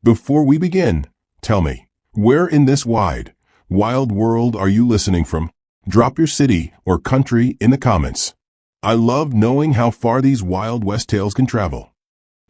Before we begin, tell me, where in this wide, wild world are you listening from? Drop your city or country in the comments. I love knowing how far these Wild West tales can travel.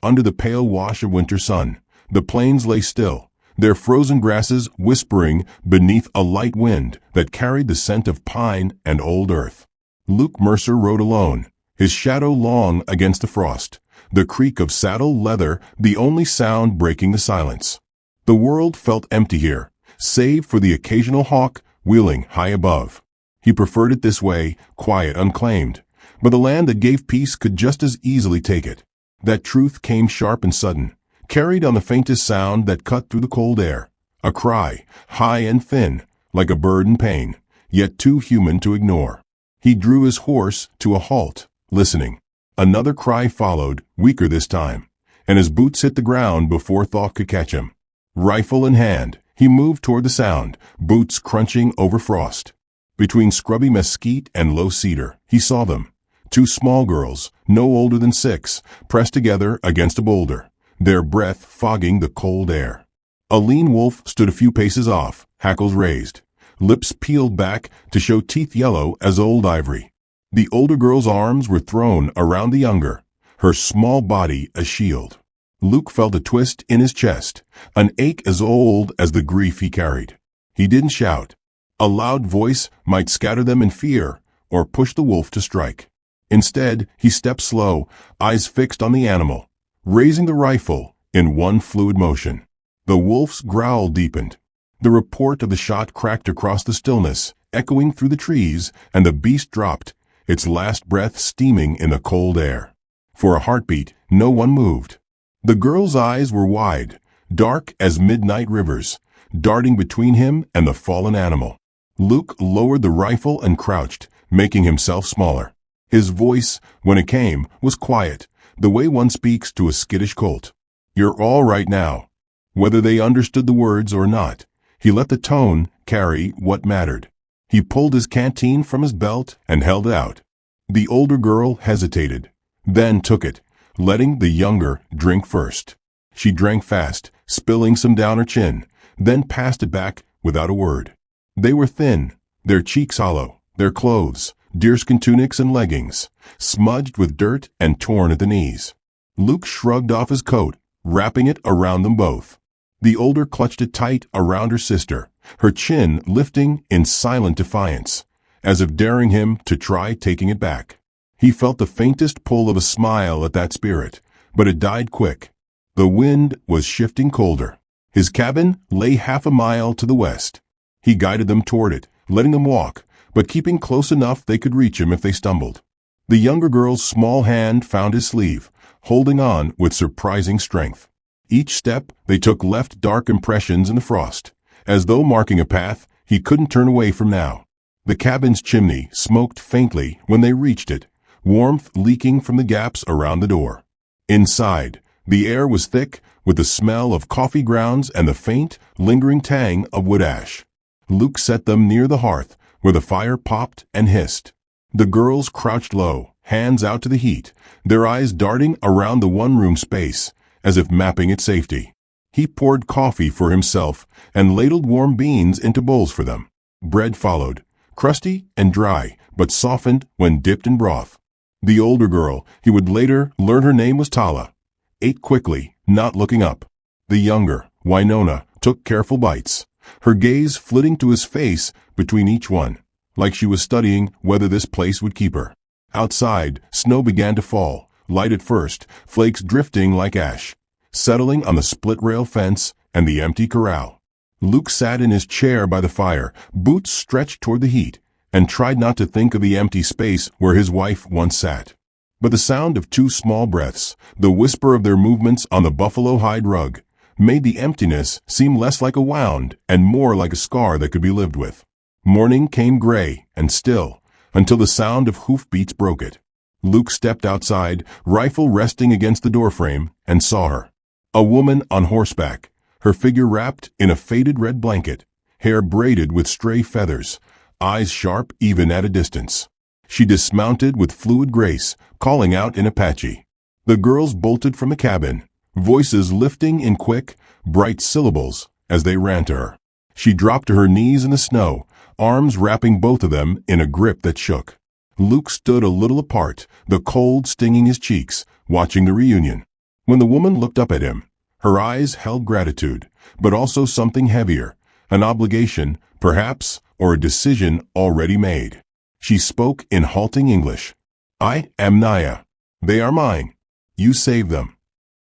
Under the pale wash of winter sun, the plains lay still, their frozen grasses whispering beneath a light wind that carried the scent of pine and old earth. Luke Mercer rode alone, his shadow long against the frost, the creak of saddle leather the only sound breaking the silence. The world felt empty here, save for the occasional hawk wheeling high above. He preferred it this way, quiet, unclaimed, but the land that gave peace could just as easily take it. That truth came sharp and sudden, carried on the faintest sound that cut through the cold air. A cry, high and thin, like a bird in pain, yet too human to ignore. He drew his horse to a halt, listening. Another cry followed, weaker this time, and his boots hit the ground before thought could catch him. Rifle in hand, he moved toward the sound, boots crunching over frost. Between scrubby mesquite and low cedar, he saw them. Two small girls, no older than 6, pressed together against a boulder, their breath fogging the cold air. A lean wolf stood a few paces off, hackles raised, lips peeled back to show teeth yellow as old ivory. The older girl's arms were thrown around the younger, her small body a shield. Luke felt a twist in his chest, an ache as old as the grief he carried. He didn't shout. A loud voice might scatter them in fear or push the wolf to strike. Instead, he stepped slow, eyes fixed on the animal, raising the rifle in one fluid motion. The wolf's growl deepened. The report of the shot cracked across the stillness, echoing through the trees, and the beast dropped, its last breath steaming in the cold air. For a heartbeat, no one moved. The girl's eyes were wide, dark as midnight rivers, darting between him and the fallen animal. Luke lowered the rifle and crouched, making himself smaller. His voice, when it came, was quiet, the way one speaks to a skittish colt. "You're all right now." Whether they understood the words or not, he let the tone carry what mattered. He pulled his canteen from his belt and held it out. The older girl hesitated, then took it, letting the younger drink first. She drank fast, spilling some down her chin, then passed it back without a word. They were thin, their cheeks hollow, their clothes, deerskin tunics and leggings, smudged with dirt and torn at the knees. Luke shrugged off his coat, wrapping it around them both. The older clutched it tight around her sister, her chin lifting in silent defiance, as if daring him to try taking it back. He felt the faintest pull of a smile at that spirit, but it died quick. The wind was shifting colder. His cabin lay half a mile to the west. He guided them toward it, letting them walk, but keeping close enough they could reach him if they stumbled. The younger girl's small hand found his sleeve, holding on with surprising strength. Each step they took left dark impressions in the frost, as though marking a path he couldn't turn away from now. The cabin's chimney smoked faintly when they reached it, warmth leaking from the gaps around the door. Inside, the air was thick with the smell of coffee grounds and the faint, lingering tang of wood ash. Luke set them near the hearth, where the fire popped and hissed. The girls crouched low, hands out to the heat, their eyes darting around the one-room space, as if mapping its safety. He poured coffee for himself and ladled warm beans into bowls for them. Bread followed, crusty and dry, but softened when dipped in broth. The older girl, he would later learn her name was Tala, ate quickly, not looking up. The younger, Winona, took careful bites, her gaze flitting to his face between each one, like she was studying whether this place would keep her. Outside, snow began to fall, light at first, flakes drifting like ash, settling on the split-rail fence and the empty corral. Luke sat in his chair by the fire, boots stretched toward the heat, and tried not to think of the empty space where his wife once sat. But the sound of 2 small breaths, the whisper of their movements on the buffalo hide rug, made the emptiness seem less like a wound and more like a scar that could be lived with. Morning came gray and still, until the sound of hoofbeats broke it. Luke stepped outside, rifle resting against the doorframe, and saw her. A woman on horseback, her figure wrapped in a faded red blanket, hair braided with stray feathers, eyes sharp even at a distance. She dismounted with fluid grace, calling out in Apache. The girls bolted from the cabin, voices lifting in quick, bright syllables as they ran to her. She dropped to her knees in the snow, arms wrapping both of them in a grip that shook. Luke stood a little apart, the cold stinging his cheeks, watching the reunion. When the woman looked up at him, her eyes held gratitude, but also something heavier, an obligation, perhaps, or a decision already made. She spoke in halting English. "I am Naya. They are mine. You saved them."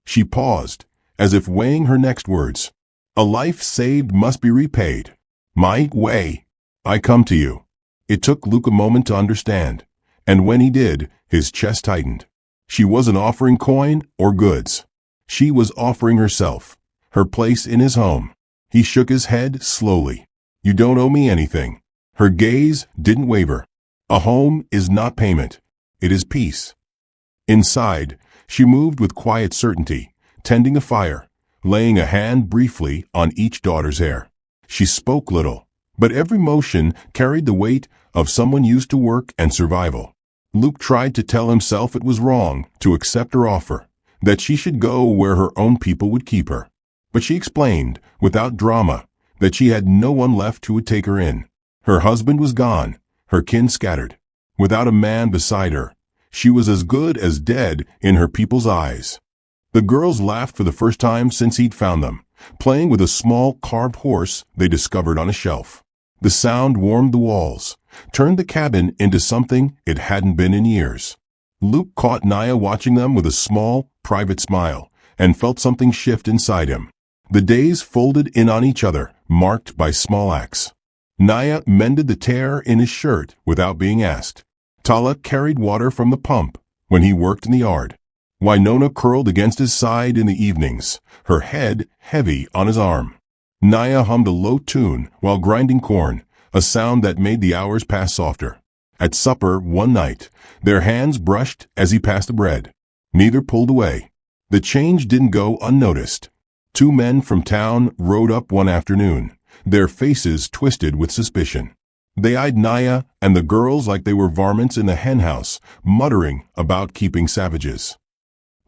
She paused, as if weighing her next words. "A life saved must be repaid. My way. I come to you." It took Luke a moment to understand, and when he did, his chest tightened. She wasn't offering coin or goods. She was offering herself, her place in his home. He shook his head slowly. "You don't owe me anything." Her gaze didn't waver. "A home is not payment. It is peace." Inside, she moved with quiet certainty, tending a fire, laying a hand briefly on each daughter's hair. She spoke little, but every motion carried the weight of someone used to work and survival. Luke tried to tell himself it was wrong to accept her offer, that she should go where her own people would keep her. But she explained, without drama, that she had no one left who would take her in. Her husband was gone, her kin scattered. Without a man beside her, she was as good as dead in her people's eyes. The girls laughed for the first time since he'd found them, playing with a small carved horse they discovered on a shelf. The sound warmed the walls, turned the cabin into something it hadn't been in years. Luke caught Naya watching them with a small, private smile, and felt something shift inside him. The days folded in on each other, marked by small acts. Naya mended the tear in his shirt without being asked. Tala carried water from the pump when he worked in the yard. Winona curled against his side in the evenings, her head heavy on his arm. Naya hummed a low tune while grinding corn, a sound that made the hours pass softer. At supper one night, their hands brushed as he passed the bread. Neither pulled away. The change didn't go unnoticed. 2 men from town rode up one afternoon, their faces twisted with suspicion. They eyed Naya and the girls like they were varmints in the henhouse, muttering about keeping savages.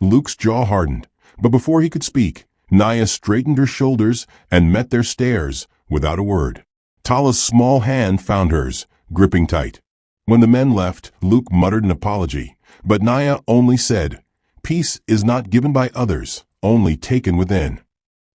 Luke's jaw hardened, but before he could speak, Naya straightened her shoulders and met their stares without a word. Tala's small hand found hers, gripping tight. When the men left, Luke muttered an apology, but Naya only said, "Peace is not given by others, only taken within."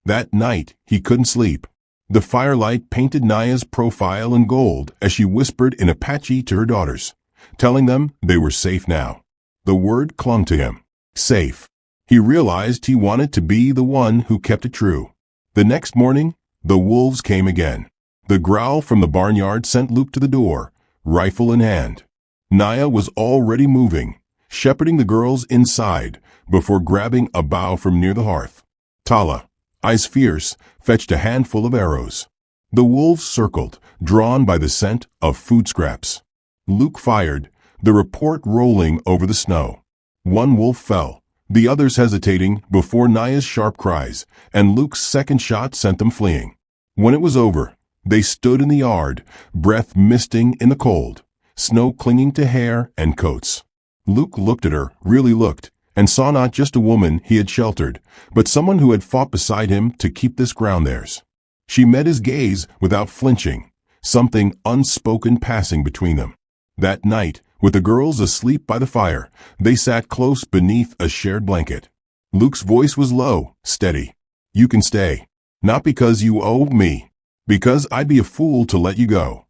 That night, he couldn't sleep. The firelight painted Naya's profile in gold as she whispered in Apache to her daughters, telling them they were safe now. The word clung to him. Safe. He realized he wanted to be the one who kept it true. The next morning, the wolves came again. The growl from the barnyard sent Luke to the door, rifle in hand. Naya was already moving, shepherding the girls inside before grabbing a bough from near the hearth. Tala, eyes fierce, fetched a handful of arrows. The wolves circled, drawn by the scent of food scraps. Luke fired, the report rolling over the snow. One wolf fell, the others hesitating before Naya's sharp cries, and Luke's second shot sent them fleeing. When it was over, they stood in the yard, breath misting in the cold, snow clinging to hair and coats. Luke looked at her, really looked, and saw not just a woman he had sheltered, but someone who had fought beside him to keep this ground theirs. She met his gaze without flinching, something unspoken passing between them. That night, with the girls asleep by the fire, they sat close beneath a shared blanket. Luke's voice was low, steady. "You can stay. Not because you owe me, because I'd be a fool to let you go."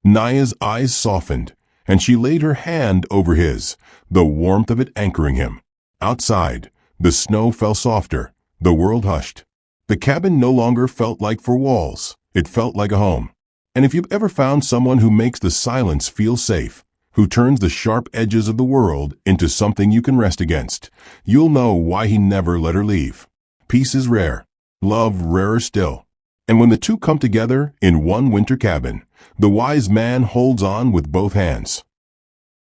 Naya's eyes softened, and she laid her hand over his, the warmth of it anchoring him. Outside, the snow fell softer, the world hushed. The cabin no longer felt like 4 walls, it felt like a home. And if you've ever found someone who makes the silence feel safe, who turns the sharp edges of the world into something you can rest against, you'll know why he never let her leave. Peace is rare, love rarer still. And when the two come together in one winter cabin, the wise man holds on with both hands.